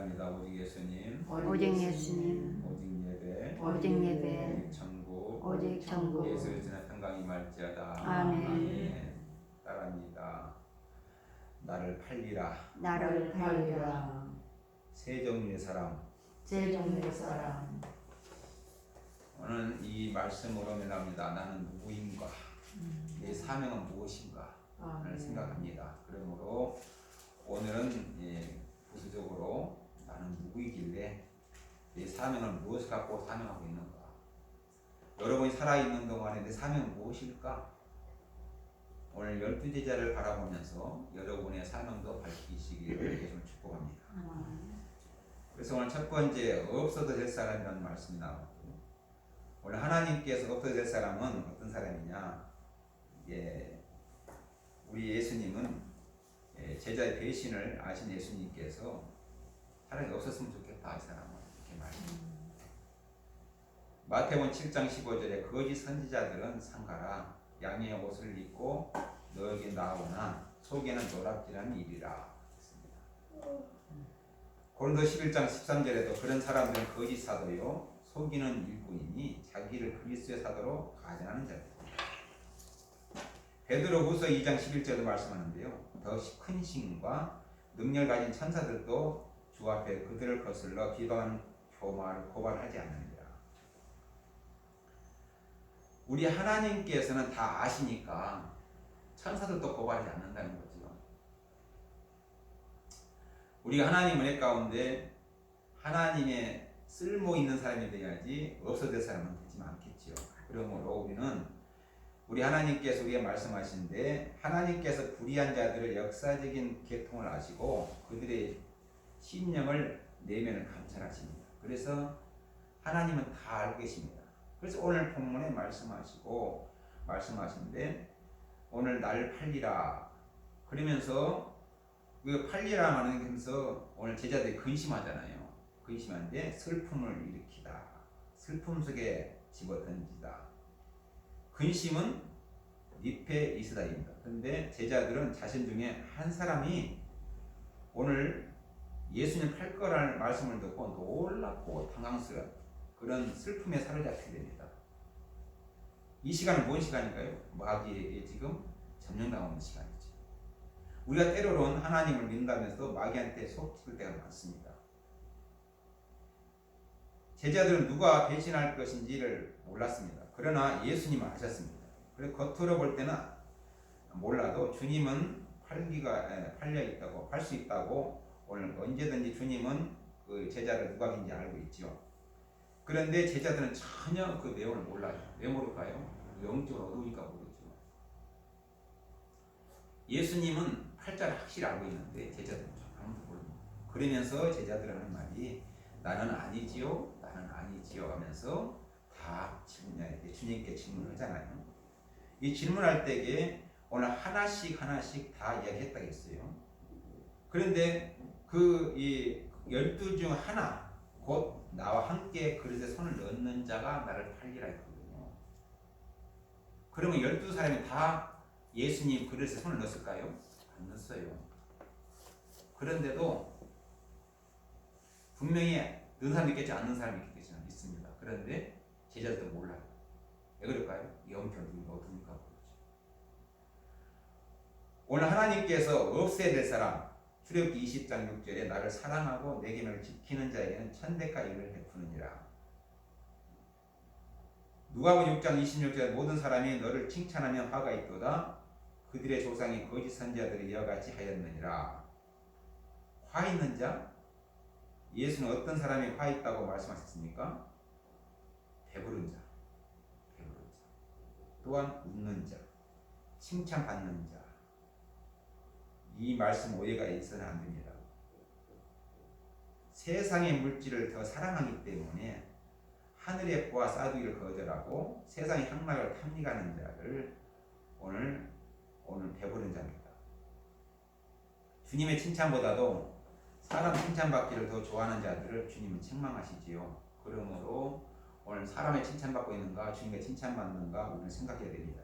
감사합니다. 오직 예수님, 오직 예수님, 오직 예배, 오직 예배, 오직 천국, 오직 천국. 예수 그리스도의 평강이 말지어다. 아멘. 따라합니다. 나를 팔리라. 나를 팔리라. 세 종류의 사람. 세 종류의 사람. 오늘 이 말씀으로 나옵니다. 나는 누구인가? 내 사명은 무엇인가? 를 생각합니다. 그러므로 오늘은 부수적으로 나는 누구이길래 내 사명을 무엇을 갖고 사명하고 있는가? 여러분이 살아있는 동안에 내 사명은 무엇일까? 오늘 12제자를 바라보면서 여러분의 사명도 밝히시기를 예수님을 축복합니다. 그래서 오늘 첫 번째 없어도 될 사람이라는 말씀이 나왔고, 오늘 하나님께서 없어도 될 사람은 어떤 사람이냐? 우리 예수님은 제자의 배신을 아신 예수님께서 차라리 없었으면 좋겠다 이 사람은 이렇게 말합니다. 마태복음 7장 15절에 거짓 선지자들은 상가라 양의 옷을 입고 너에게 나오나 속에는 노랍질하는 일이라 했습니다. 고린도 11장 13절에도 그런 사람들은 거짓 사도요 속이는 일꾼이니 자기를 그리스도의 사도로 가정하는 자들. 베드로후서 2장 11절도 말씀하는데요. 더 큰 신과 능력을 가진 천사들도 주 앞에 그들을 거슬러 비방하는 교마를 고발하지 않느니라. 우리 하나님께서는 다 아시니까 천사들도 고발하지 않는다는 거죠. 우리가 하나님 은혜 가운데 하나님의 쓸모 있는 사람이 돼야지 없어질 사람은 되지 않겠죠. 그러므로 우리 하나님께서 우리에게 말씀하시는데 하나님께서 불의한 자들을 역사적인 계통을 아시고 그들의 신령을 내면을 감찰하십니다. 그래서 하나님은 다 알고 계십니다. 그래서 오늘 본문에 말씀하시는데 오늘 날 팔리라 그러면서 그 팔리라 하면서 오늘 제자들이 근심하잖아요. 근심하는데 슬픔을 일으키다. 슬픔 속에 집어던지다. 근심은 잎에 이스라엘입니다. 그런데 제자들은 자신 중에 한 사람이 오늘 예수님 팔 거라는 말씀을 듣고 놀랍고 당황스러운 그런 슬픔에 사로잡히게 됩니다. 이 시간은 뭔 시간인가요? 마귀에게 지금 점령당하는 시간이죠. 우리가 때로는 하나님을 믿는다면서도 마귀한테 속을 때가 많습니다. 제자들은 누가 배신할 것인지를 몰랐습니다. 그러나 예수님은 아셨습니다. 그래서 겉으로 볼 때는 몰라도 주님은 팔려 있다고, 팔 수 있다고 오늘 언제든지 주님은 그 제자를 누가 인지 알고 있죠. 그런데 제자들은 전혀 그 내용을 몰라요. 왜 모를까요? 영적으로 어두우니까 모르죠. 예수님은 팔자를 확실히 알고 있는데 제자들은 아무도 모릅니다. 그러면서 제자들은 하는 말이 나는 아니지요, 나는 아니지요 하면서 다 주님께 질문하잖아요. 이 질문할 때에 오늘 하나씩 다 이야기했다고 했어요. 그런데 이 12 중 하나 곧 나와 함께 그릇에 손을 넣는 자가 나를 팔리라 했거든요. 그러면 12사람이 다 예수님 그릇에 손을 넣었을까요? 안 넣었어요. 그런데도 분명히 넣은 사람이 있겠지 않는 사람이 있습니다. 그런데 제자들도 몰라요. 왜 그럴까요? 영적으로 눈이 어두우니까 그렇죠. 오늘 하나님께서 없애야 될 사람 출애굽기 20장 6절에 나를 사랑하고 내 계명을 지키는 자에게는 천대가 일을 베푸느니라. 누가복음 6장 26절에 모든 사람이 너를 칭찬하면 화가 있도다. 그들의 조상이 거짓 선지자들이 이와 같이 하였느니라. 화 있는 자? 예수는 어떤 사람이 화 있다고 말씀하셨습니까? 배부른 자, 또한 웃는 자, 칭찬받는 자. 이 말씀 오해가 있어서는 안 됩니다. 세상의 물질을 더 사랑하기 때문에 하늘의 보화 싸두기를 거절하고 세상의 향락을 탐닉하는 자를 오늘 배부른 자입니다. 주님의 칭찬보다도 사람 칭찬받기를 더 좋아하는 자들을 주님은 책망하시지요. 그러므로 오늘 사람의 칭찬받고 있는가 주님의 칭찬받는가 오늘 생각해야 됩니다.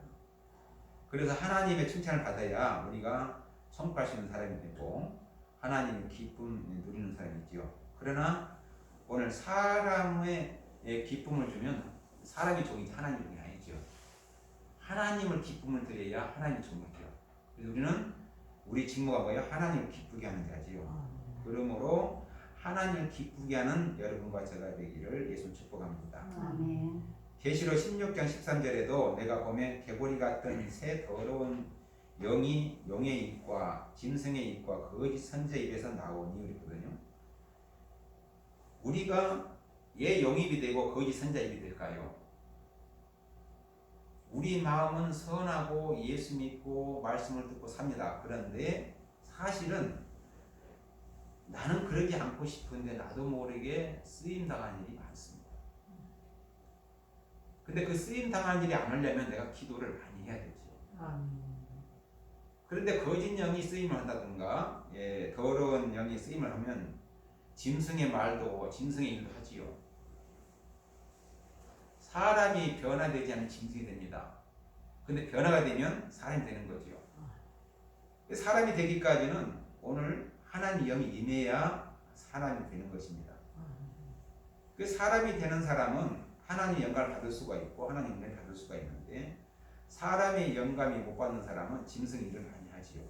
그래서 하나님의 칭찬을 받아야 우리가 성공할 수 있는 사람이 되고 하나님의 기쁨을 누리는 사람이지요. 그러나 오늘 사람의 기쁨을 주면 사람이 종이지 하나님 종이 아니죠. 하나님을 기쁨을 드려야 하나님이 종이죠. 그래서 우리는 우리 직무가 뭐예요? 하나님을 기쁘게 하는 자지요. 그러므로 하나님을 기쁘게 하는 여러분과 제가 되기를 예수 축복합니다. 아멘. 계시록 16장 13절에도 내가 보면 개구리 같은 새 더러운 영이 용의 입과 짐승의 입과 거짓 선지자의 입에서 나오니 그랬거든요. 우리가 예 용입이 되고 거짓 선지자의 입이 될까요? 우리 마음은 선하고 예수 믿고 말씀을 듣고 삽니다. 그런데 사실은 나는 그러지 않고 싶은데 나도 모르게 쓰임 당하는 일이 많습니다. 근데 그 쓰임 당하는 일이 안 오려면 내가 기도를 많이 해야 되죠. 그런데 거짓 영이 쓰임을 한다든가 더러운 영이 쓰임을 하면 짐승의 말도 짐승의 일도 하지요. 사람이 변화되지 않으면 짐승이 됩니다. 근데 변화가 되면 사람이 되는 거죠. 사람이 되기까지는 오늘 하나님 영이 임해야 사람이 되는 것입니다. 그 사람이 되는 사람은 하나님 영감을 받을 수가 있고 하나님 은혜를 받을 수가 있는데 사람의 영감이 못 받는 사람은 짐승 일을 많이 하지요.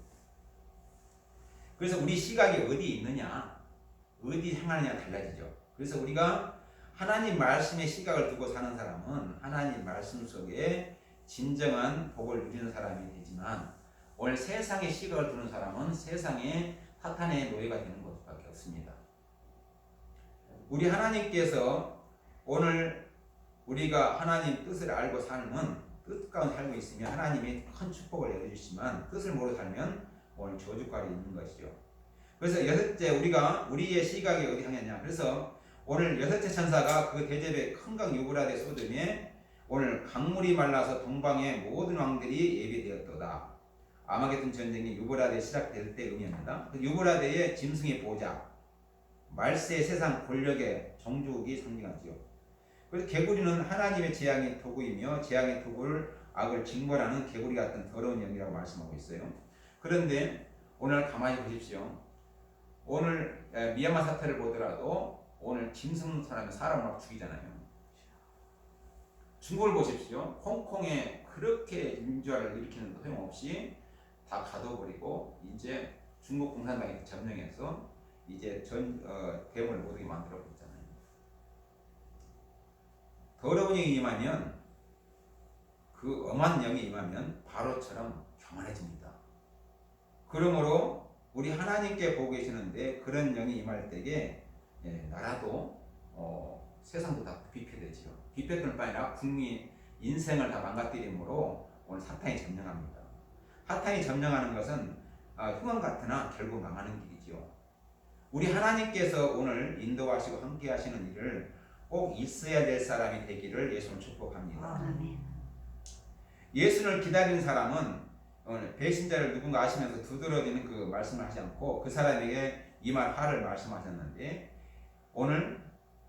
그래서 우리 시각이 어디 있느냐, 어디 향하느냐 달라지죠. 그래서 우리가 하나님 말씀의 시각을 두고 사는 사람은 하나님 말씀 속에 진정한 복을 누리는 사람이 되지만 오늘 세상의 시각을 두는 사람은 세상의 사탄의 노예가 되는 것밖에 없습니다. 우리 하나님께서 오늘 우리가 하나님 뜻을 알고 살면 뜻 가운데 살고 있으면 하나님이 큰 축복을 내려주시지만 뜻을 모르고 살면 오늘 저주까지 있는 것이죠. 그래서 여섯째 우리가 우리의 시각이 어디 향했냐. 그래서 오늘 여섯째 천사가 그 대접의 큰 강 유브라데 소돔에 오늘 강물이 말라서 동방의 모든 왕들이 예비되었도다. 아마겟돈 전쟁이 유브라데 시작될 때 의미합니다. 유브라데의 짐승의 보좌, 말세의 세상 권력의 정주국이 상징하지요. 그래서 개구리는 하나님의 재앙의 도구이며 재앙의 도구를 악을 징벌하는 개구리 같은 더러운 영이라고 말씀하고 있어요. 그런데 오늘 가만히 보십시오. 오늘 미얀마 사태를 보더라도 오늘 짐승 사람이 사람을 막 죽이잖아요. 중국을 보십시오. 홍콩에 그렇게 민주화를 일으키는 소용없이 다 가둬버리고 이제 중국 공산당이 점령해서 이제 대문을 못 오게 만들어 버렸잖아요. 더러운 영이 임하면 그 엄한 영이 임하면 바로처럼 교만해집니다. 그러므로 우리 하나님께 보고 계시는데 그런 영이 임할 때에 나라도 세상도 다 비패되지요. 비패될 뿐 아니라 국민 인생을 다 망가뜨림으로 오늘 사탄이 점령합니다. 사탄이 점령하는 것은 흉한 같으나 결국 망하는 길이지요. 우리 하나님께서 오늘 인도하시고 함께 하시는 일을 꼭 있어야 될 사람이 되기를 예수는 축복합니다. 아멘. 예수를 기다리는 사람은 오늘 배신자를 누군가 아시면서 두드러지는 그 말씀을 하지 않고 그 사람에게 임할 화를 말씀하셨는데 오늘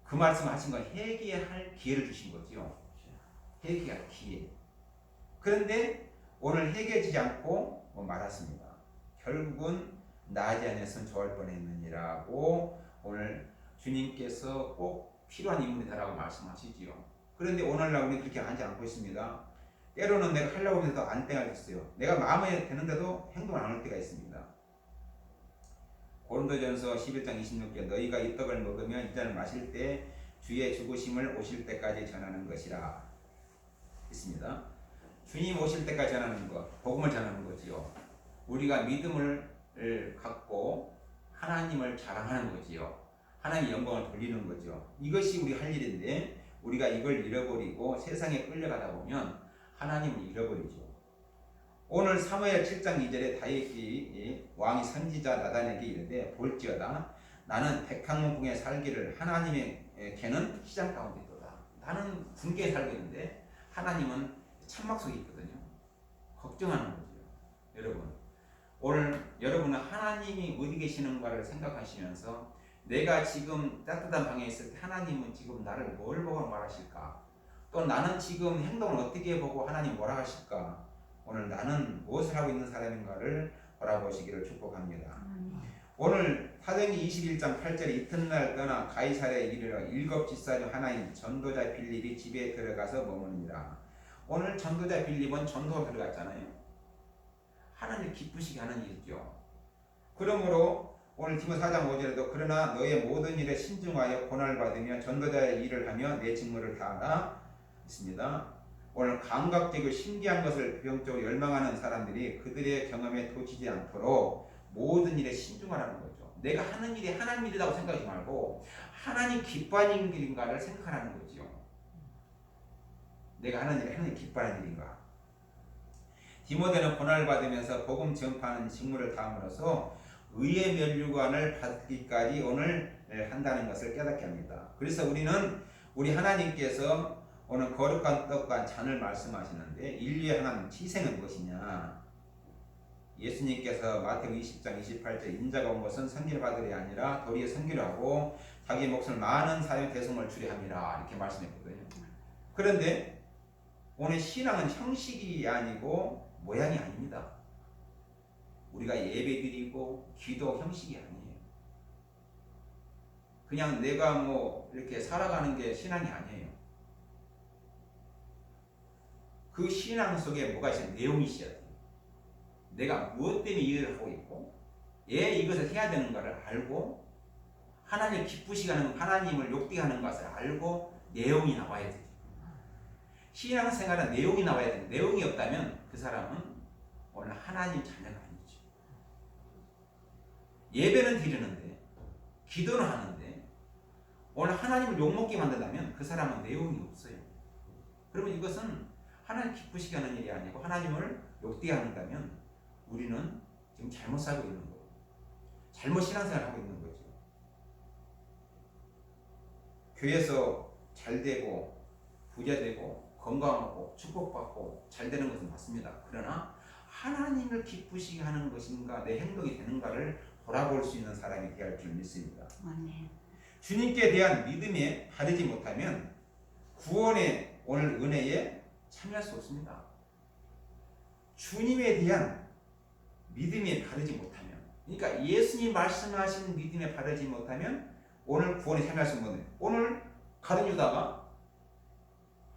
그 말씀을 하신 건 회개할 기회를 주신 거지요. 회개할 기회. 그런데 오늘 회개하지 않고 말았습니다. 결국은 나지 않았으면 좋을 뻔했느니라고 오늘 주님께서 꼭 필요한 인물이다라고 말씀하시지요. 그런데 오늘날 우리는 그렇게 하지 않고 있습니다. 때로는 내가 하려고 해도 안 때가 있어요. 내가 마음에 드는데도 행동 안 할 때가 있습니다. 고린도전서 11장 26절 너희가 이 떡을 먹으며 이 잔을 마실 때 주의 죽으심을 오실 때까지 전하는 것이라 있습니다. 주님 오실 때까지 전하는 것, 복음을 전하는 거지요. 우리가 믿음을 갖고 하나님을 자랑하는 거지요. 하나님의 영광을 돌리는 거죠. 이것이 우리 할 일인데 우리가 이걸 잃어버리고 세상에 끌려가다 보면 하나님을 잃어버리죠. 오늘 사무엘 7장 2절에 다윗이 왕이 선지자 나단에게 이르되 볼지어다 나는 백향문궁에 살기를 하나님의 개는 시장 가운데 있도다. 나는 궁계에 살고 있는데 하나님은 천막 속에 있거든요. 걱정하는 거죠. 여러분 오늘 여러분은 하나님이 어디 계시는가를 생각하시면서 내가 지금 따뜻한 방에 있을 때 하나님은 지금 나를 뭘 보고 말하실까? 또 나는 지금 행동을 어떻게 보고 하나님 뭐라 하실까? 오늘 나는 무엇을 하고 있는 사람인가를 바라보시기를 축복합니다. 오늘 사도행전 21장 8절에 이튿날 떠나 가이사랴에 이르러 일곱 집사 중 하나인 전도자 빌립이 집에 들어가서 머무느니라. 오늘 전도자 빌립은 전도 들어갔잖아요. 하나님 기쁘시게 하는 일이죠. 그러므로 오늘 디모데 4장 5절에도 그러나 너의 모든 일에 신중하여 고난을 받으며 전도자의 일을 하며 내 직무를 다하라 있습니다. 오늘 감각적이고 신기한 것을 비용적으로 열망하는 사람들이 그들의 경험에 도치지 않도록 모든 일에 신중하라는 거죠. 내가 하는 일이 하나님 일이라고 생각하지 말고 하나님 기뻐하는 일인가를 생각하라는 거죠. 내가 하는 일이 하나님 기뻐하는 일인가. 디모데는 고난을 받으면서 복음 전파하는 직무를 다함으로써 의의 면류관을 받기까지 오늘 한다는 것을 깨닫게 합니다. 그래서 우리는 우리 하나님께서 오늘 거룩한 떡과 잔을 말씀하시는데 인류에 향한 희생은 무엇이냐? 예수님께서 마태복음 20장 28절 인자가 온 것은 선기를 받으려 아니라 도리어 선기를 하고 자기 목숨을 많은 사람의 대성을 주려 함이라 이렇게 말씀했거든요. 그런데 오늘 신앙은 형식이 아니고 모양이 아닙니다. 우리가 예배드리고 기도 형식이 아니에요. 그냥 내가 뭐 이렇게 살아가는 게 신앙이 아니에요. 그 신앙 속에 뭐가 있어요? 내용이 있어야 돼요. 내가 무엇 때문에 이 일을 하고 있고 왜 이것을 해야 되는가를 알고 하나님을 기쁘시게 하는 하나님을 욕되게 하는 것을 알고 내용이 나와야 돼요. 신앙생활은 내용이 나와야 돼요. 내용이 없다면 그 사람은 오늘 하나님 자녀가 아니죠. 예배는 드리는데 기도는 하는데 오늘 하나님을 욕먹게 만든다면 그 사람은 내용이 없어요. 그러면 이것은 하나님 기쁘시게 하는 일이 아니고 하나님을 욕되게 한다면 우리는 지금 잘못 살고 있는 거예요. 잘못 신앙생활을 하고 있는 거죠. 교회에서 잘 되고 부자 되고 건강하고 축복받고 잘 되는 것은 맞습니다. 그러나 하나님을 기쁘시게 하는 것인가 내 행동이 되는가를 돌아볼 수 있는 사람이 되어야 할 줄 믿습니다. 아멘. 주님께 대한 믿음에 바르지 못하면 구원의 오늘 은혜에 참여할 수 없습니다. 주님에 대한 믿음에 바르지 못하면, 그러니까 예수님 말씀하신 믿음에 바르지 못하면 오늘 구원에 참여할 수 없는, 오늘 가룟 유다가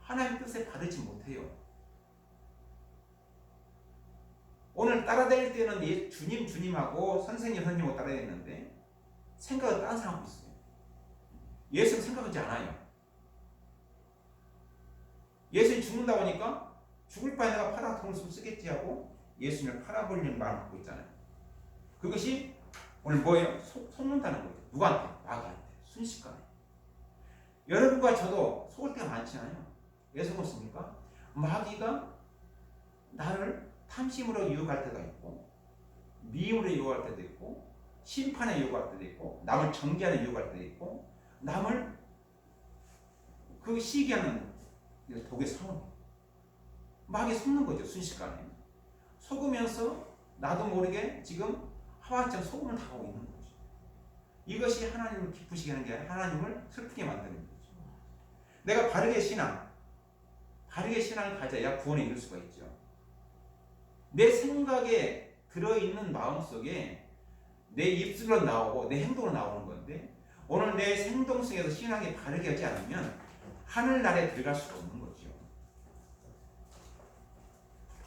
하나님 뜻에 바르지 못해요. 오늘 따라다닐 때는 주님하고 선생님하고 따라다니는데 생각을 다른 사람 하고 있어요. 예수님 생각하지 않아요. 예수님 죽는다고 하니까 죽을 바에 내가 팔아 돈을 좀 쓰겠지 하고 예수님을 팔아버리는 마음을 갖고 있잖아요. 그것이 오늘 뭐예요? 속는다는 거예요. 누구한테? 마귀한테. 순식간에. 여러분과 저도 속을 때가 많잖아요. 왜 속었습니까? 마귀가 나를 탐심으로 유혹할 때가 있고 미움으로 유혹할 때도 있고 심판에 유혹할 때도 있고 남을 정죄하는 유혹할 때도 있고 남을 그 시기하는 독의 상황. 마귀 속는 거죠. 순식간에. 속으면서 나도 모르게 지금 하와처럼 속음을 당하고 있는 거죠. 이것이 하나님을 기쁘시게 하는 게 아니라 하나님을 슬프게 만드는 거죠. 내가 바르게 신앙을 가져야 구원에 이룰 수가 있죠. 내 생각에 들어있는 마음속에 내 입술로 나오고 내 행동으로 나오는 건데 오늘 내 행동 속에서 신앙이 바르게 하지 않으면 하늘나라에 들어갈 수가 없는 거죠.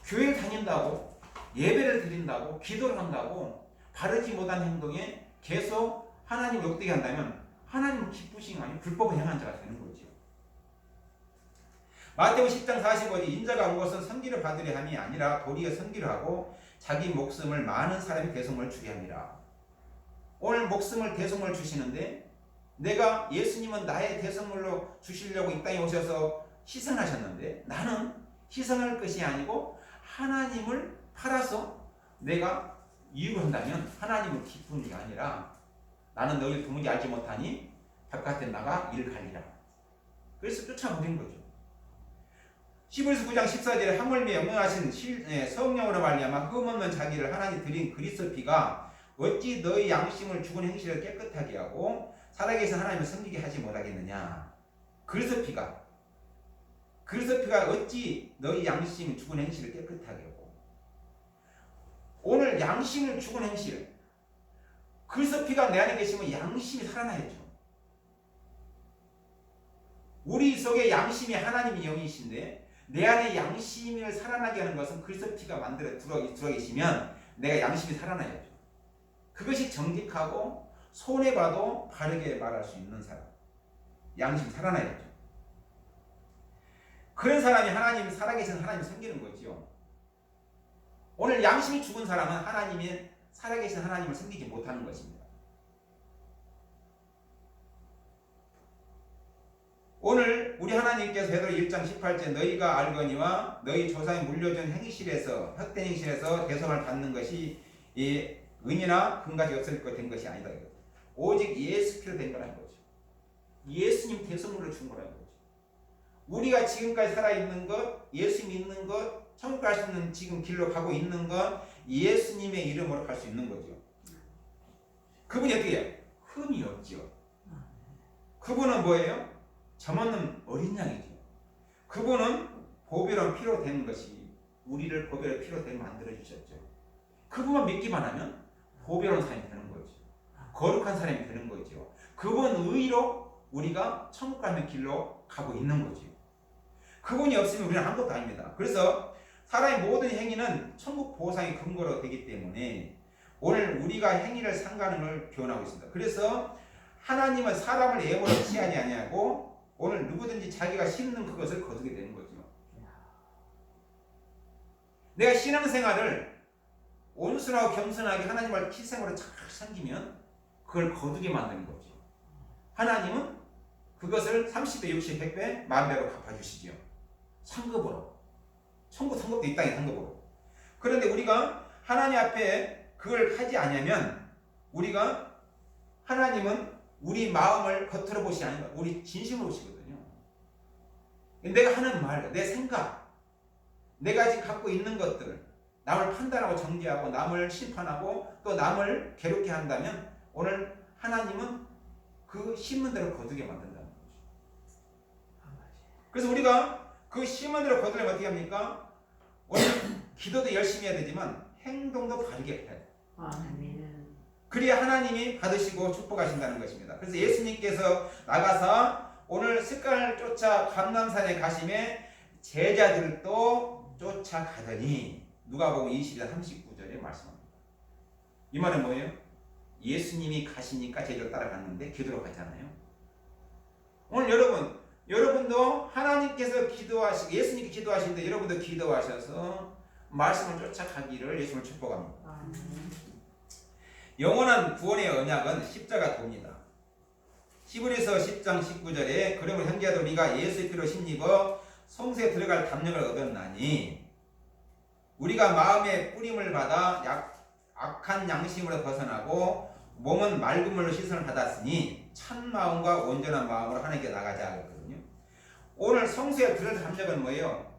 교회를 다닌다고 예배를 드린다고 기도를 한다고 바르지 못한 행동에 계속 하나님 욕되게 한다면 하나님은 기쁘신 거 아니고 불법을 행한 자가 되는 거죠. 마태복음 10장 45절 인자가 온 것은 선기를 받으려 함이 아니라 도리어 선기를 하고 자기 목숨을 많은 사람이 대속을 주게 함이라. 오늘 목숨을 대속을 주시는데 내가 예수님은 나의 대속물로 주시려고 이 땅에 오셔서 희생하셨는데 나는 희생할 것이 아니고 하나님을 팔아서 내가 이익을 한다면 하나님을 기쁘는 게 아니라 나는 너희를 도무지 알지 못하니 바깥에 나가 일을 하리라. 그래서 쫓아버린 거죠. 히브리서 9장 14절에 하물며 영능하신 성령으로 말미암아 흠없는 자기를 하나님 드린 그리스도 피가 어찌 너희 양심을 죽은 행실을 깨끗하게 하고 살아계신 하나님을 섬기게 하지 못하겠느냐. 그리스도 피가 어찌 너희 양심을 죽은 행실을 깨끗하게 하고 오늘 양심을 죽은 행실 그리스도 피가 내 안에 계시면 양심이 살아나야죠. 우리 속에 양심이 하나님의 영이신데 내 안에 양심을 살아나게 하는 것은 그리스도 피가 만들어 들어 계시면 내가 양심이 살아나야죠. 그것이 정직하고 손해봐도 바르게 말할 수 있는 사람. 양심 살아나야죠. 그런 사람이 하나님 살아계신 하나님이 생기는 거죠. 오늘 양심이 죽은 사람은 하나님이 살아계신 하나님을 섬기지 못하는 것입니다. 오늘 우리 하나님께서 베드로 1장 18절 너희가 알거니와 너희 조상이 물려준 행실에서 헛된 행실에서 대성을 받는 것이 이 은이나 금같이 없을 것 된 것이 아니다. 오직 예수 피로 된 거라는 거죠. 예수님 대성물을 준 거라는 거죠. 우리가 지금까지 살아있는 것, 예수 믿는 것, 천국 갈 수 있는 지금 길로 가고 있는 것 예수님의 이름으로 갈 수 있는 거죠. 그분이 어떻게 해요? 흠이 없죠. 그분은 뭐예요? 점없는 어린 양이죠. 그분은 보배로운 피로 된 것이 우리를 보배로운 피로 되게 만들어 주셨죠. 그분만 믿기만 하면 보배로운 사람이 되는 거죠. 거룩한 사람이 되는 거죠. 그분 의로 우리가 천국 가는 길로 가고 있는 거죠. 그분이 없으면 우리는 아무것도 아닙니다. 그래서 사람의 모든 행위는 천국 보상의 근거로 되기 때문에 오늘 우리가 행위를 삼가는 걸 교훈하고 있습니다. 그래서 하나님은 사람을 예물로 취하지 아니하고 오늘 누구든지 자기가 심는 그것을 거두게 되는 거죠. 내가 신앙생활을 온순하고 겸손하게 하나님을 필생으로 잘 섬기면 그걸 거두게 만드는 거죠. 하나님은 그것을 30배, 60배, 100배, 만배로 갚아주시죠. 상급으로. 천국도 이 땅의 상급으로. 그런데 우리가 하나님 앞에 그걸 하지 않으면 우리가 하나님은 우리 마음을 겉으로 보시지 않는 거예요. 우리 진심으로 보시거든요. 내가 하는 말, 내 생각, 내가 지금 갖고 있는 것들, 남을 판단하고 정죄하고 남을 심판하고 또 남을 괴롭게 한다면 오늘 하나님은 그 심은 대로 거두게 만든다는 거죠. 그래서 우리가 그 심은 대로 거두려면 어떻게 합니까? 오늘 기도도 열심히 해야 되지만 행동도 바르게 해야 돼요. 아멘. 그래야 하나님이 받으시고 축복하신다는 것입니다. 그래서 예수님께서 나가서 오늘 습관을 쫓아 감람산에 가심에 제자들도 쫓아가더니 누가복음 22장 39절에 말씀합니다. 이 말은 뭐예요? 예수님이 가시니까 제자들 따라갔는데 기도로 가잖아요. 오늘 여러분도 하나님께서 기도하시고 예수님께 기도하시는데 여러분도 기도하셔서 말씀을 쫓아가기를 예수님을 축복합니다. 영원한 구원의 언약은 십자가 도입니다. 히브리서 10장 19절에 그러므로 형제들 우리가 예수의 피로 힘입어 성소에 들어갈 담력을 얻었나니 우리가 마음의 뿌림을 받아 악한 양심으로 벗어나고 몸은 맑은 물로 씻음을 받았으니 참 마음과 온전한 마음으로 하나님께 나가자 하거든요. 오늘 성소에 들어갈 담력은 뭐예요?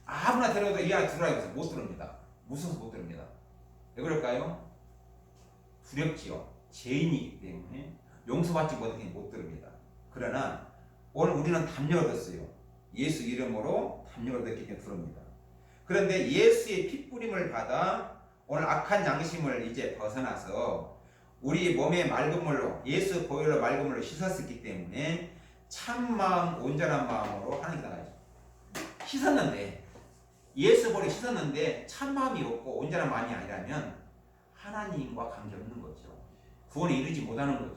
아무나 데려도 이 안에 들어가야 해서 못 들어옵니다. 무서워서 못 들어옵니다. 왜 그럴까요? 두렵지요. 죄인이기 때문에 용서받지 못하니 못 들어옵니다. 그러나 오늘 우리는 담력을 얻었어요. 예수 이름으로 담력을 얻었기 때문에 들어옵니다. 그런데 예수의 핏부림을 받아 오늘 악한 양심을 이제 벗어나서 우리 몸의 맑은 물로 예수 보혈로 맑은 물로 씻었기 때문에 참 마음 온전한 마음으로 하나님께 나가야죠. 씻었는데 예수 보혈로 씻었는데 참 마음이 없고 온전한 마음이 아니라면 하나님과 관계없는 거죠. 구원에 이르지 못하는 거죠.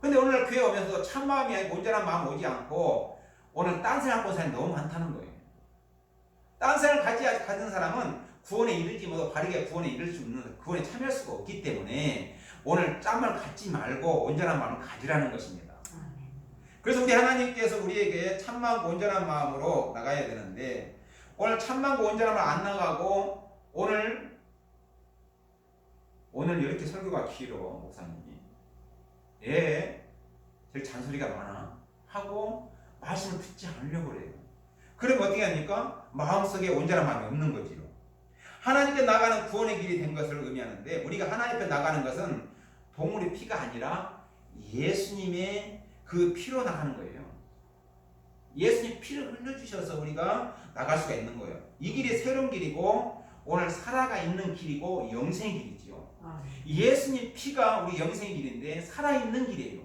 근데 오늘 교회 오면서 참 마음이 아니고 온전한 마음 오지 않고 오늘 딴 생각 본 사람이 너무 많다는 거예요. 딴 생각을 가진 사람은 구원에 이르지 못하고 바르게 구원에 이를 수 없는 구원에 참여할 수가 없기 때문에 오늘 짬을 갖지 말고 온전한 마음을 가지라는 것입니다. 그래서 우리 하나님께서 우리에게 참마음과 온전한 마음으로 나가야 되는데 오늘 참마음과 온전한 마음 안 나가고 오늘 이렇게 설교가 길어 목사님이 제일 잔소리가 많아 하고 말씀을 듣지 않으려고 그래요. 그럼 어떻게 합니까? 마음속에 온전한 마음이 없는 거지요. 하나님께 나가는 구원의 길이 된 것을 의미하는데 우리가 하나님 앞에 나가는 것은 동물의 피가 아니라 예수님의 그 피로 나가는 거예요. 예수님 피를 흘려주셔서 우리가 나갈 수가 있는 거예요. 이 길이 새로운 길이고 오늘 살아가 있는 길이고 영생의 길이지요. 예수님 피가 우리 영생의 길인데 살아있는 길이에요.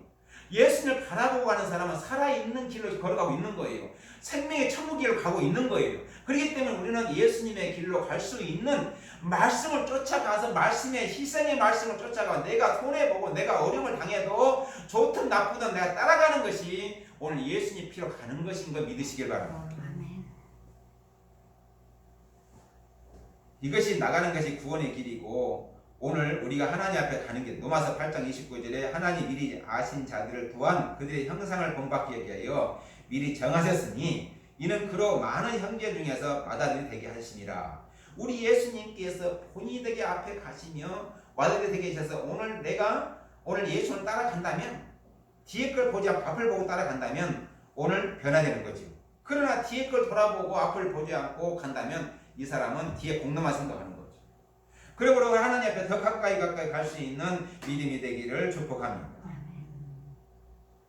예수님을 바라보고 가는 사람은 살아있는 길로 걸어가고 있는 거예요. 생명의 천국 길을 가고 있는 거예요. 그렇기 때문에 우리는 예수님의 길로 갈 수 있는 말씀을 쫓아가서 말씀의 희생의 말씀을 쫓아가 내가 손해보고 내가 어려움을 당해도 좋든 나쁘든 내가 따라가는 것이 오늘 예수님 피로 가는 것인 거 믿으시길 바랍니다. 이것이 나가는 것이 구원의 길이고 오늘 우리가 하나님 앞에 가는 길 로마서 8장 29절에 하나님 미리 아신 자들을 또한 그들의 형상을 본받게 하여 미리 정하셨으니 이는 그로 많은 형제 중에서 마다들이 되게 하시니라. 우리 예수님께서 본인이 되게 앞에 가시며 마다들이 되게 하셔서 오늘 내가 오늘 예수를 따라간다면 뒤에 걸 보지 않고 앞을 보고 따라간다면 오늘 변화되는 거죠. 그러나 뒤에 걸 돌아보고 앞을 보지 않고 간다면 이 사람은 뒤에 공로만 생각하는 거죠. 그러므로 하나님 앞에 더 가까이 갈 수 있는 믿음이 되기를 축복합니다.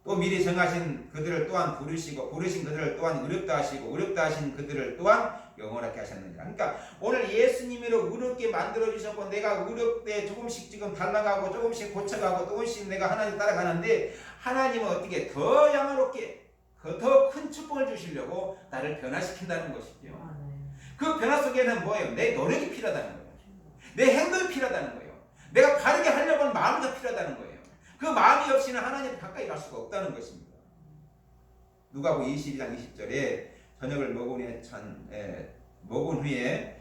또 미리 정하신 그들을 또한 부르시고 부르신 그들을 또한 의롭다 하시고 의롭다 하신 그들을 또한 영원하게 하셨느니라. 그러니까 오늘 예수님으로 의롭게 만들어 주셨고 내가 의롭게 조금씩 지금 달라가고 조금씩 고쳐가고 조금씩 내가 하나님 따라가는데 하나님은 어떻게 더 양호롭게 더 큰 축복을 주시려고 나를 변화시킨다는 것이죠. 그 변화 속에는 뭐예요? 내 노력이 필요하다는 거예요. 내 행동이 필요하다는 거예요. 내가 바르게 하려고 하는 마음도 필요하다는 거예요. 그 마음이 없이는 하나님 가까이 갈 수가 없다는 것입니다. 누가복음 22장 20절에 저녁을 먹은 후에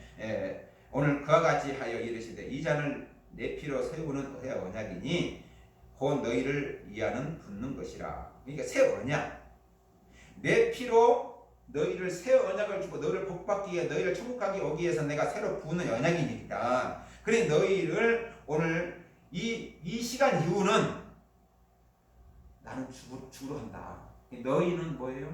오늘 그와 같이 하여 이르시되 이 잔을 내 피로 세우는 새 언약이니 곧 너희를 위하는 붓는 것이라. 그러니까 새 언약. 내 피로 너희를 새 언약을 주고 너희를 복받기 위해 너희를 천국 가게 오기 위해서 내가 새로 부는 언약이니까. 그래 너희를 오늘 이 시간 이후는 나는 죽으러 간다. 너희는 뭐예요?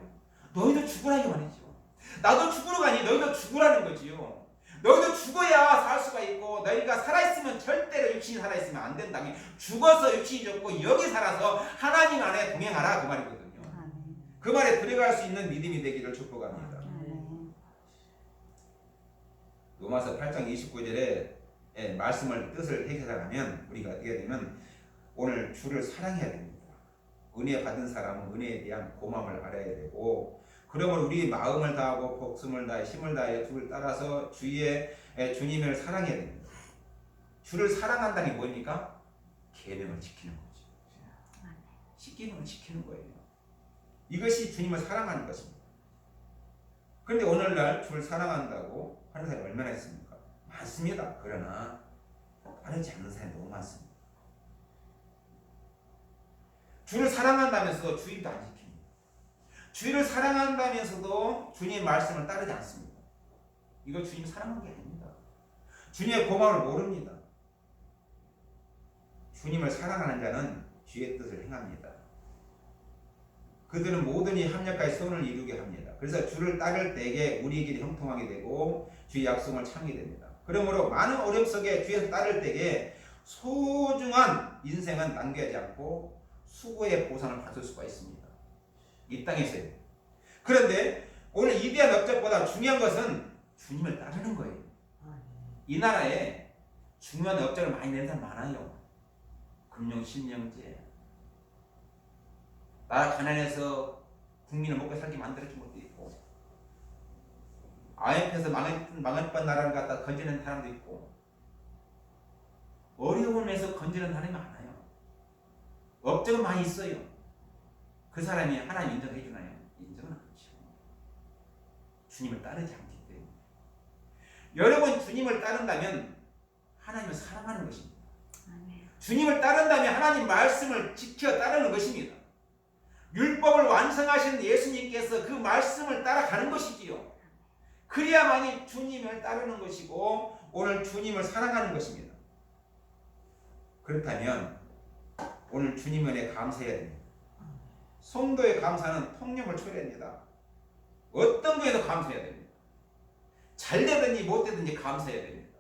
너희도 죽으라는 말이죠. 나도 죽으러 가니 너희도 죽으라는 거지요. 너희도 죽어야 살 수가 있고 너희가 살아있으면 절대로 육신이 살아있으면 안 된다. 죽어서 육신이 죽고 여기 살아서 하나님 안에 동행하라 그 말이거든요. 그 말에 들어갈 수 있는 믿음이 되기를 축복합니다. 로마서 8장 29절에 말씀을 뜻을 해석하면 우리가 어떻게 되면 오늘 주를 사랑해야 됩니다. 은혜 받은 사람은 은혜에 대한 고마움을 알아야 되고 그러면 우리 마음을 다하고 복숨을 다해 힘을 다해 주를 따라서 주님을 사랑해야 됩니다. 주를 사랑한다는 게 뭡니까? 계명을 지키는 거죠. 십계명을 지키는 거예요. 이것이 주님을 사랑하는 것입니다. 그런데 오늘날 주를 사랑한다고 하는 사람이 얼마나 있습니까? 많습니다. 그러나 바르지 않는 사람이 너무 많습니다. 주를 사랑한다면서도 주일도 안 지킵니다. 주를 사랑한다면서도 주님의 말씀을 따르지 않습니다. 이거 주님 사랑한 게 아닙니다. 주님의 고마움을 모릅니다. 주님을 사랑하는 자는 주의 뜻을 행합니다. 그들은 모든 이 합력하여 선을 이루게 합니다. 그래서 주를 따를 때에 우리의 길이 형통하게 되고 주의 약속을 참게 됩니다. 그러므로 많은 어려움 속에 주에서 따를 때에 소중한 인생은 낭비하지 않고 수고의 보상을 받을 수가 있습니다. 이 땅에서요. 그런데 오늘 이대한 업적보다 중요한 것은 주님을 따르는 거예요. 이 나라에 중요한 업적을 많이 낸 사람 많아요. 금융실명제, 나라 가난해서 국민을 먹고 살게 만들어준 것도 있고, IMF에서 망했던 나라를 갖다 건지는 사람도 있고, 어려움에서 건지는 사람이 많아요. 업적은 많이 있어요. 그 사람이 하나님 인정해 주나요? 인정은 않죠. 주님을 따르지 않기 때문에. 여러분 주님을 따른다면 하나님을 사랑하는 것입니다. 주님을 따른다면 하나님 말씀을 지켜 따르는 것입니다. 율법을 완성하신 예수님께서 그 말씀을 따라가는 것이지요. 그래야만이 주님을 따르는 것이고 오늘 주님을 사랑하는 것입니다. 그렇다면 오늘 주님 은혜에 감사해야 됩니다. 성도의 감사는 통념을 초래합니다. 어떤 거에도 감사해야 됩니다. 잘 되든지 못 되든지 감사해야 됩니다.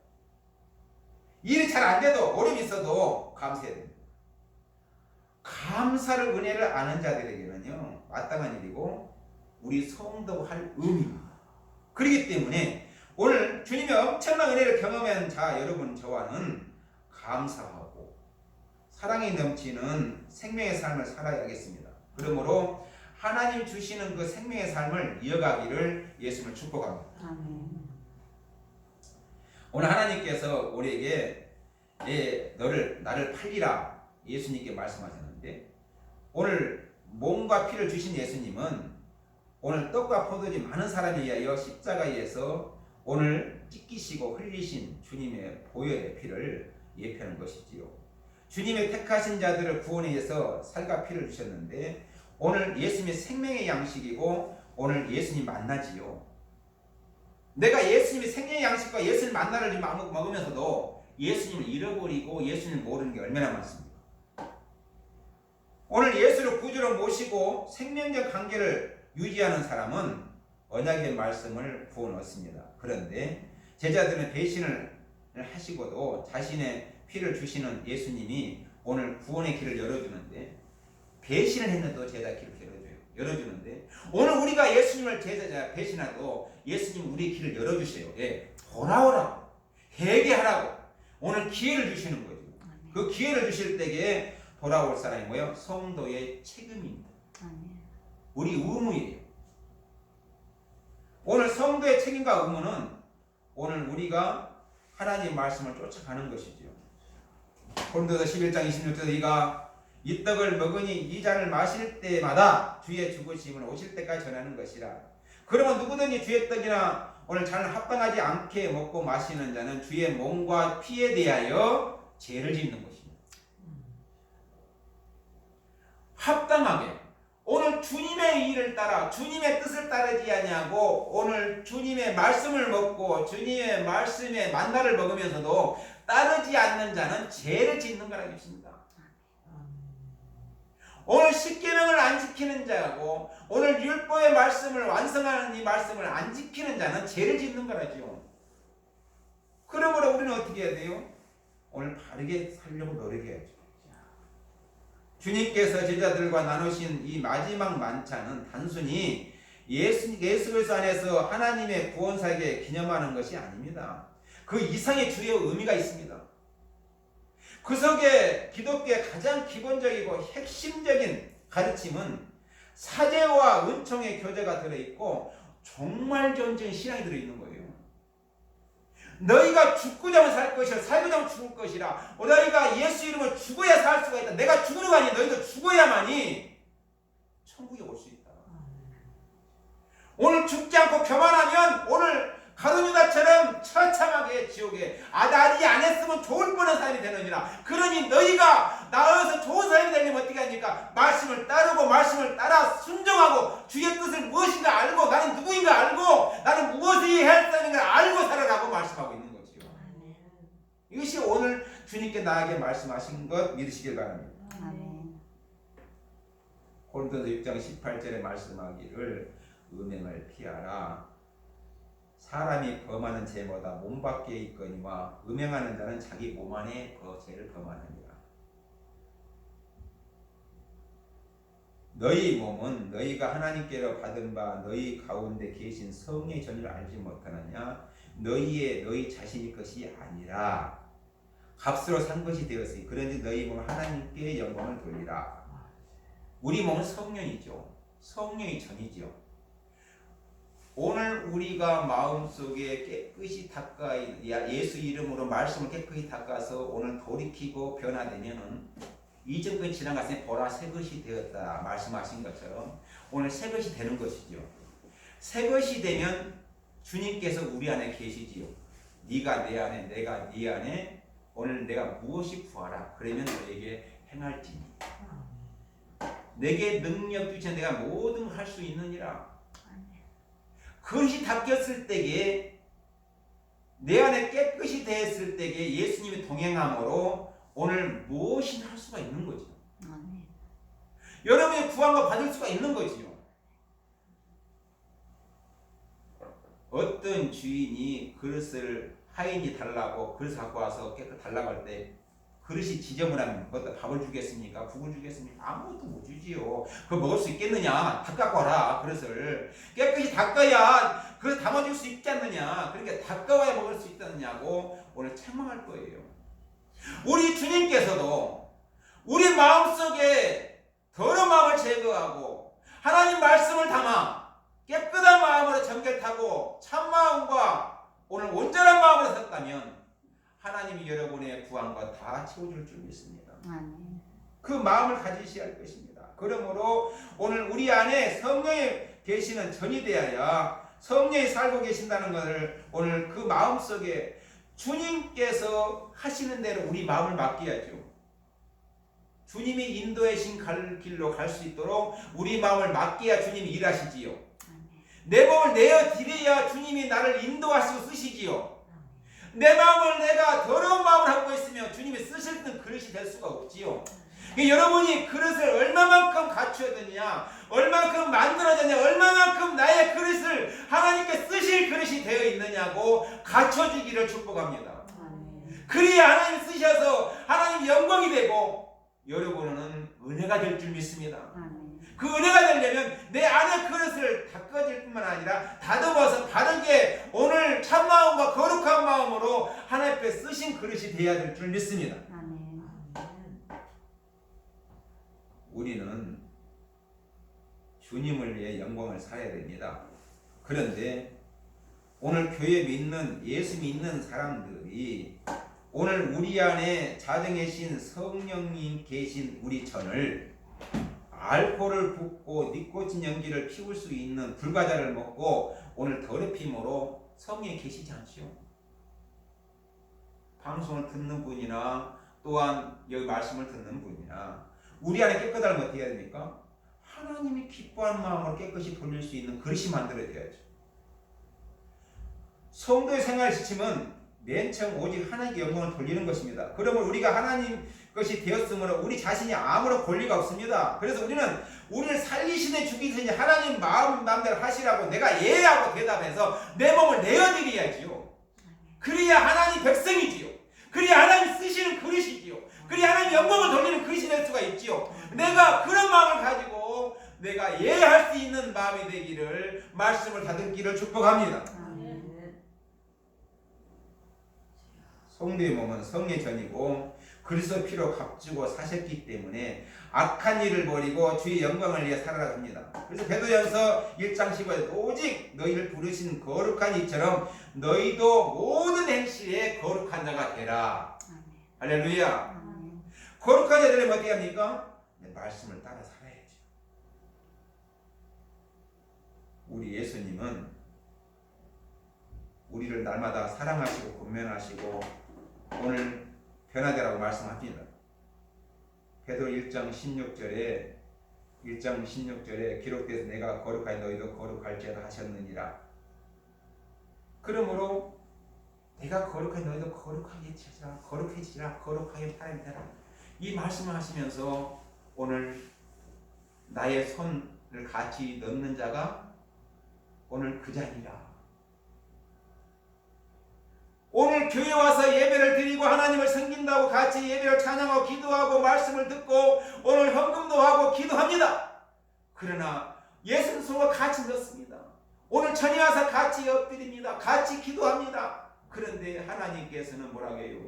일이 잘 안 돼도 어려움이 있어도 감사해야 됩니다. 감사를 은혜를 아는 자들에게는요 마땅한 일이고 우리 성도가 할 의무입니다. 그렇기 때문에 오늘 주님의 엄청난 은혜를 경험한 자 여러분 저와는 감사하고 사랑이 넘치는 생명의 삶을 살아야겠습니다. 그러므로 하나님 주시는 그 생명의 삶을 이어가기를 예수님을 축복합니다. 아멘. 오늘 하나님께서 우리에게 나를 팔리라 예수님께 말씀하셨는데, 오늘 몸과 피를 주신 예수님은 오늘 떡과 포도주 많은 사람에 의하여 십자가에서 오늘 찢기시고 흘리신 주님의 보혈의 피를 예표하는 것이지요. 주님의 택하신 자들을 구원에 위해서 살과 피를 주셨는데, 오늘 예수님의 생명의 양식이고 오늘 예수님 만나지요. 내가 예수님의 생명의 양식과 예수님 만나를 먹으면서도 예수님을 잃어버리고 예수님을 모르는 게 얼마나 많습니까? 오늘 예수를 구주로 모시고 생명적 관계를 유지하는 사람은 언약의 말씀을 구원 얻습니다. 그런데 제자들은 배신을 하시고도 자신의 피를 주시는 예수님이 오늘 구원의 길을 열어주는데, 배신을 했는데도 제자 길을 열어주는데, 오늘 우리가 예수님을 제자 배신하도 예수님 우리 길을 열어주세요. 돌아오라고, 회개하라고 오늘 기회를 주시는 거죠. 그 기회를 주실 때에 돌아올 사람이 뭐예요? 성도의 책임입니다. 우리 의무예요. 오늘 성도의 책임과 의무는 오늘 우리가 하나님의 말씀을 쫓아가는 것이죠. 고린도서 11장 26절에 우리가 이 떡을 먹으니 이 잔을 마실 때마다 주의 죽으심을 오실 때까지 전하는 것이라. 그러면 누구든지 주의 떡이나 오늘 잔을 합당하지 않게 먹고 마시는 자는 주의 몸과 피에 대하여 죄를 짓는 것입니다. 합당하게 오늘 주님의 일을 따라 주님의 뜻을 따르지 아니하고 오늘 주님의 말씀을 먹고 주님의 말씀의 만나를 먹으면서도 따르지 않는 자는 죄를 짓는 거라고 했습니다. 오늘 십계명을 안 지키는 자하고 오늘 율법의 말씀을 완성하는 이 말씀을 안 지키는 자는 죄를 짓는 거라죠. 그러므로 우리는 어떻게 해야 돼요? 오늘 바르게 살려고 노력해야죠. 주님께서 제자들과 나누신 이 마지막 만찬은 단순히 예수 그리스도 안에서 하나님의 구원사에게 기념하는 것이 아닙니다. 그 이상의 주요 의미가 있습니다. 그 속에 기독교의 가장 기본적이고 핵심적인 가르침은 사제와 은총의 교제가 들어있고 정말 존재의 신앙이 들어있는 거예요. 너희가 죽고자 하면 살 것이라 살고자 하면 죽을 것이라. 너희가 예수 이름으로 죽어야 살 수가 있다. 내가 죽는 거 아니야. 너희도 죽어야만이 천국에 올 수 있다. 오늘 죽지 않고 교만하면 오늘 가룟유다처럼 처참하게 지옥에 아다리 안 했으면 좋을 뻔한 사람이 되느니라. 그러니 너희가 나아서 좋은 사람이 되려면 어떻게 합니까? 말씀을 따르고 말씀을 따라 순종하고 주의 뜻을 무엇인가 알고 나는 누구인가 알고 나는 무엇을 해야 할 사람인가 알고 살아라고 말씀하고 있는 거지요. 이것이 오늘 주님께 나에게 말씀하신 것 믿으시길 바랍니다. 고린도서 6장 18절에 말씀하기를 음행을 피하라. 사람이 범하는 죄보다 몸 밖에 있거니와 음행하는 자는 자기 몸 안에 그 죄를 범하느니라. 너희 몸은 너희가 하나님께로 받은 바 너희 가운데 계신 성령의 전율을 알지 못하느냐? 너희 자신의 것이 아니라 값으로 산 것이 되었으니 그런지 너희 몸은 하나님께 영광을 돌리라. 우리 몸은 성령이죠. 성령의 전이죠. 오늘 우리가 마음속에 깨끗이 닦아 예수 이름으로 말씀을 깨끗이 닦아서 오늘 돌이키고 변화되면은 이전 것 지나갔으니 보라 새 것이 되었다 말씀하신 것처럼 오늘 새 것이 되는 것이죠. 새 것이 되면 주님께서 우리 안에 계시지요. 네가 내 안에 내가 네 안에 오늘 내가 무엇이 구하라 그러면 너에게 행할지니 내게 능력 주신 내가 모든 할 수 있느니라. 그것이 닦였을 때에 내 안에 깨끗이 되었을 때에 예수님이 동행함으로 오늘 무엇이나 할 수가 있는 거죠. 여러분이 구한과 받을 수가 있는 거지요. 어떤 주인이 그릇을 하인이 달라고 그릇을 갖고 와서 깨끗 달라고 할 때 그릇이 지저분하면 그것도 밥을 주겠습니까? 국을 주겠습니까? 아무것도 못 주지요. 그거 먹을 수 있겠느냐? 닦아고 와라 그릇을. 깨끗이 닦아야 그릇 담아줄 수 있지 않느냐? 그러니까 닦아와야 먹을 수 있다느냐고 오늘 책망할 거예요. 우리 주님께서도 우리 마음속에 더러운 마음을 제거하고 하나님 말씀을 담아 깨끗한 마음으로 정결하고 참 마음과 오늘 온전한 마음으로 섰다면 하나님이 여러분의 구한과 다 채워줄 줄 믿습니다. 아멘. 그 마음을 가지셔야 할 것입니다. 그러므로 오늘 우리 안에 성령이 계시는 전이 되어야 성령이 살고 계신다는 것을 오늘 그 마음속에 주님께서 하시는 대로 우리 마음을 맡겨야죠. 주님이 인도하신 길로 갈 수 있도록 우리 마음을 맡겨야 주님이 일하시지요. 내 몸을 내어드려야 주님이 나를 인도하시고 쓰시지요. 내 마음을 내가 더러운 마음을 갖고 있으면 주님이 쓰실 땐 그릇이 될 수가 없지요. 여러분이 그릇을 얼마만큼 갖추었느냐, 얼마만큼 만들어졌냐, 얼마만큼 나의 그릇을 하나님께 쓰실 그릇이 되어 있느냐고 갖춰주기를 축복합니다. 그래야 하나님 쓰셔서 하나님 영광이 되고 여러분은 은혜가 될 줄 믿습니다. 그 은혜가 되려면 내 안의 그릇을 닦아질 뿐만 아니라 다듬어서 바르게 오늘 참마음과 거룩한 마음으로 하나님 앞에 쓰신 그릇이 되어야 될 줄 믿습니다. 우리는 주님을 위해 영광을 살아야 됩니다. 그런데 오늘 교회 믿는 예수 믿는 사람들이 오늘 우리 안에 자정하신 성령님 계신 우리 전을 알코올을 붓고 니코틴 연기를 피울 수 있는 불과자를 먹고 오늘 더럽힘으로 성령이 계시지 않죠. 방송을 듣는 분이나 또한 여기 말씀을 듣는 분이나 우리 안에 깨끗하면 어떻게 해야 됩니까? 하나님이 기뻐하는 마음으로 깨끗이 돌릴 수 있는 그릇이 만들어져야죠. 성도의 생활 지침은 맨 처음 오직 하나님께 영광을 돌리는 것입니다. 그러면 우리가 하나님 것이 되었으므로 우리 자신이 아무런 권리가 없습니다. 그래서 우리를 살리시는 주기시니 하나님 마음대로 하시라고 내가 예하고 대답해서 내 몸을 내어드려야지요. 그래야 하나님 백성이지요. 그래야 하나님 쓰시는 그릇이지요. 그래야 하나님 영광을 돌리는 그릇이 될 수가 있지요. 내가 그런 마음을 가지고 내가 예할 수 있는 마음이 되기를 말씀을 다듬기를 축복합니다. 성도의 몸은 성의 전이고 그리스도 피로 값주고 사셨기 때문에 악한 일을 버리고 주의 영광을 위해 살아라 합니다. 그래서 베드로전서 1장 15절 오직 너희를 부르신 거룩한 이처럼 너희도 모든 행실에 거룩한 자가 되라. 할렐루야. 거룩한 자들은 어떻게 합니까? 말씀을 따라 살아야죠. 우리 예수님은 우리를 날마다 사랑하시고 권면하시고 오늘 변화되라고 말씀합니다. 베드로 1장 16절에 기록돼서 내가 거룩하니 너희도 거룩할지어다 하셨느니라. 그러므로 내가 거룩하니 너희도 거룩해지라 거룩하게 살아야 되라. 이 말씀을 하시면서 오늘 나의 손을 같이 넣는 자가 오늘 그 자리라. 오늘 교회 와서 예배를 드리고 하나님을 섬긴다고 같이 예배를 찬양하고 기도하고 말씀을 듣고 오늘 헌금도 하고 기도합니다. 그러나 예수님과 같이 넣습니다. 오늘 전에 와서 같이 엎드립니다. 같이 기도합니다. 그런데 하나님께서는 뭐라고 해요?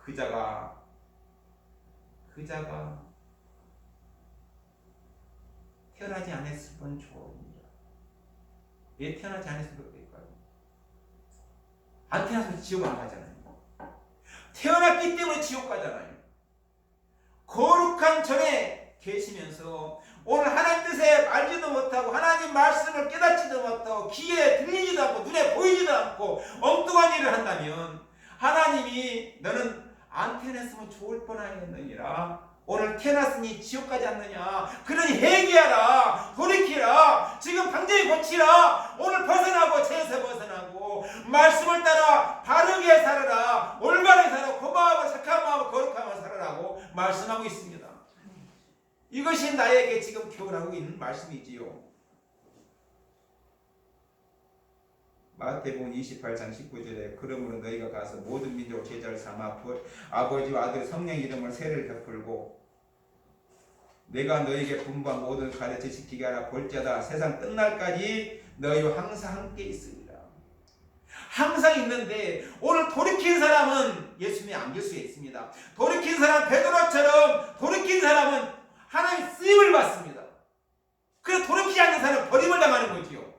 그 자가 태어나지 않았을 뿐 좋습니다. 왜 태어나지 않았을 뿐 안 태어나서 지옥 안 가잖아요. 태어났기 때문에 지옥 가잖아요. 거룩한 전에 계시면서 오늘 하나님 뜻에 알지도 못하고 하나님 말씀을 깨닫지도 못하고 귀에 들리지도 않고 눈에 보이지도 않고 엉뚱한 일을 한다면 하나님이 너는 안 태어났으면 좋을 뻔하였느니라. 오늘 태어났으니 지옥 가지 않느냐. 그러니 회개하라. 돌이키라. 지금 당장에 고치라. 오늘 벗어나고 죄에서 벗어나고 말씀을 따라 바르게 살아라. 올바르게 살아. 고마움을 착한 마음을 거룩한 마음을 살아라고 말씀하고 있습니다. 이것이 나에게 지금 교훈하고 있는 말씀이지요. 마태복음 28장 19절에 그러므로 너희가 가서 모든 민족을 제자를 삼아 아버지와 아들 성령 이름을 세례를 베풀고 내가 너희에게 분부한 모든 가르쳐 지키게 하라. 볼지어다 세상 끝날까지 너희와 항상 함께 있으리라. 항상 있는데 오늘 돌이킨 사람은 예수님이 안길 수 있습니다. 돌이킨 사람 베드로처럼 돌이킨 사람은 하나님 쓰임을 받습니다. 그래서 돌이키지 않는 사람은 버림을 당하는 거지요.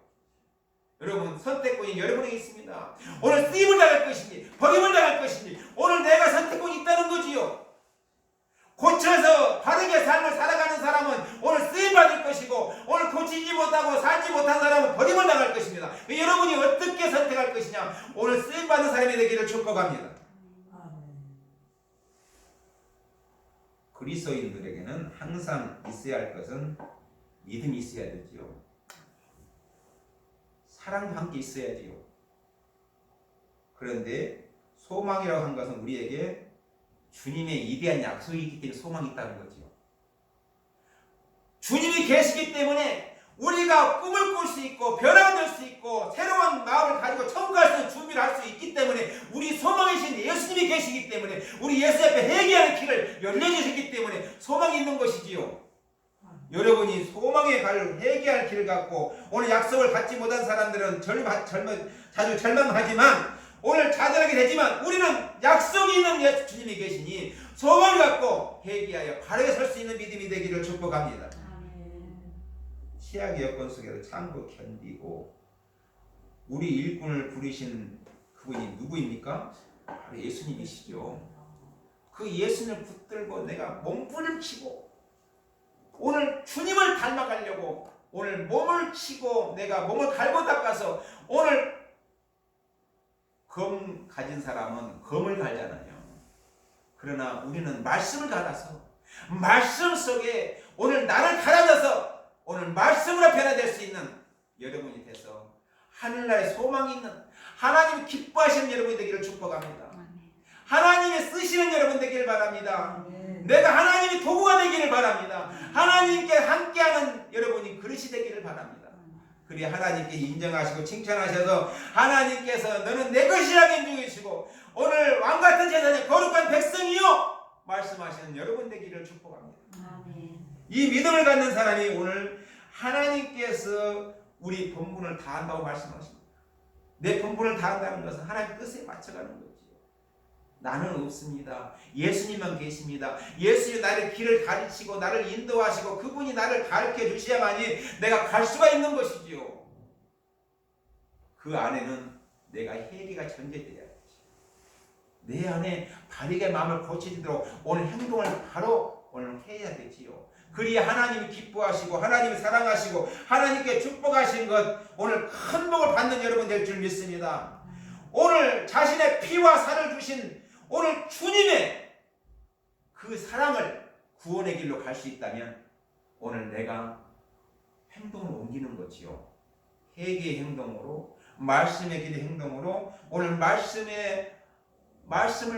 여러분 선택권이 여러분에게 있습니다. 오늘 쓰임을 당할 것인지 버림을 당할 것인지 오늘 내가 선택권이 있다는 거지요. 고쳐서 바르게 삶을 살아가는 사람은 오늘 쓰임받을 것이고 오늘 고치지 못하고 살지 못한 사람은 버림을 당할 것입니다. 여러분이 어떻게 선택할 것이냐 오늘 쓰임받는 사람이 되기를 축복합니다. 그리스도인들에게는 항상 있어야 할 것은 믿음이 있어야 되지요. 사랑도 함께 있어야지요. 그런데 소망이라고 한 것은 우리에게 주님의 이대한 약속이 있기 때문에 소망이 있다는 거지요. 주님이 계시기 때문에 우리가 꿈을 꿀 수 있고 변화될 수 있고 새로운 마음을 가지고 천국 갈 수 있는 준비를 할 수 있기 때문에 우리 소망이신 예수님이 계시기 때문에 우리 예수 앞에 회개하는 길을 열려주셨기 때문에 소망이 있는 것이지요. 여러분이 소망의 갈 회개할 길을 갖고 오늘 약속을 갖지 못한 사람들은 자주 절망하지만 오늘 좌절하게 되지만 우리는 약속이 있는 예수 주님이 계시니 소망을 갖고 회개하여 바르게 설 수 있는 믿음이 되기를 축복합니다. 최악의 여건 속에서 참고 견디고 우리 일꾼을 부리신 그분이 누구입니까? 바로 예수님이시죠. 그 예수님을 붙들고 내가 몸부림치고 오늘 주님을 닮아가려고 오늘 몸을 치고 내가 몸을 갈고 닦아서 오늘 검 가진 사람은 검을 갈잖아요. 그러나 우리는 말씀을 갈아서 말씀 속에 오늘 나를 갈아져서 오늘 말씀으로 변화될 수 있는 여러분이 돼서 하늘나라에 소망이 있는 하나님이 기뻐하시는 여러분이 되기를 축복합니다. 하나님이 쓰시는 여러분 되기를 바랍니다. 내가 하나님이 도구가 되기를 바랍니다. 하나님께 함께하는 여러분이 그릇이 되기를 바랍니다. 그리 하나님께 인정하시고 칭찬하셔서 하나님께서 너는 내 것이라고 인정해주시고 오늘 왕같은 제사장 거룩한 백성이요 말씀하시는 여러분 되기를 축복합니다. 이 믿음을 갖는 사람이 오늘 하나님께서 우리 본분을 다한다고 말씀하십니다. 내 본분을 다한다는 것은 하나님 뜻에 맞춰가는 거지요. 나는 없습니다. 예수님만 계십니다. 예수님이 나를 길을 가르치고 나를 인도하시고 그분이 나를 가르쳐 주셔야만이 내가 갈 수가 있는 것이지요. 그 안에는 내가 회개가 전제되어야 되지. 내 안에 바르게 마음을 고치도록 오늘 행동을 바로 오늘 해야 되지요. 그리야 하나님이 기뻐하시고 하나님이 사랑하시고 하나님께 축복하신 것 오늘 큰 복을 받는 여러분 될 줄 믿습니다. 오늘 자신의 피와 살을 주신 오늘 주님의 그 사랑을 구원의 길로 갈 수 있다면 오늘 내가 행동을 옮기는 거지요. 회개의 행동으로 말씀의 길의 행동으로 오늘 말씀을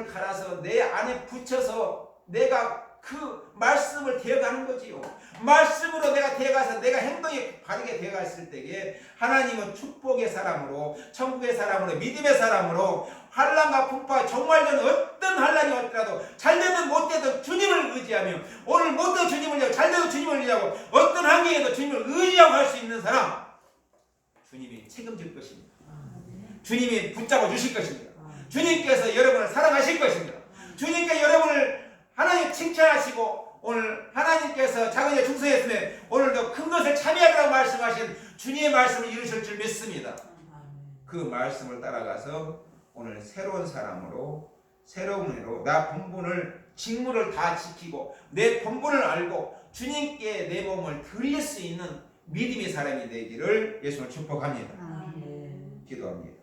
갈아서 내 안에 붙여서 내가 그 말씀을 되어가는 거지요. 말씀으로 내가 되어가서 내가 행동이 바르게 되어갔을 때에 하나님은 축복의 사람으로 천국의 사람으로 믿음의 사람으로 환난과 풍파 종말된 어떤 환난이 왔더라도 잘되든 못되든 주님을 의지하며 오늘 못되도 주님을 의지하고 잘되도 주님을 의지하고 어떤 환경에도 주님을 의지하고 할 수 있는 사람 주님이 책임질 것입니다. 주님이 붙잡아 주실 것입니다. 주님께서 여러분을 사랑하실 것입니다. 주님께 여러분을 하나님 칭찬하시고 오늘 하나님께서 작은 일 중성했으면 오늘도 큰 것을 참여하라고 말씀하신 주님의 말씀을 이루실 줄 믿습니다. 그 말씀을 따라가서 오늘 새로운 사람으로 새로운 은혜로 나 본분을 직무를 다 지키고 내 본분을 알고 주님께 내 몸을 드릴 수 있는 믿음의 사람이 되기를 예수님을 축복합니다. 기도합니다.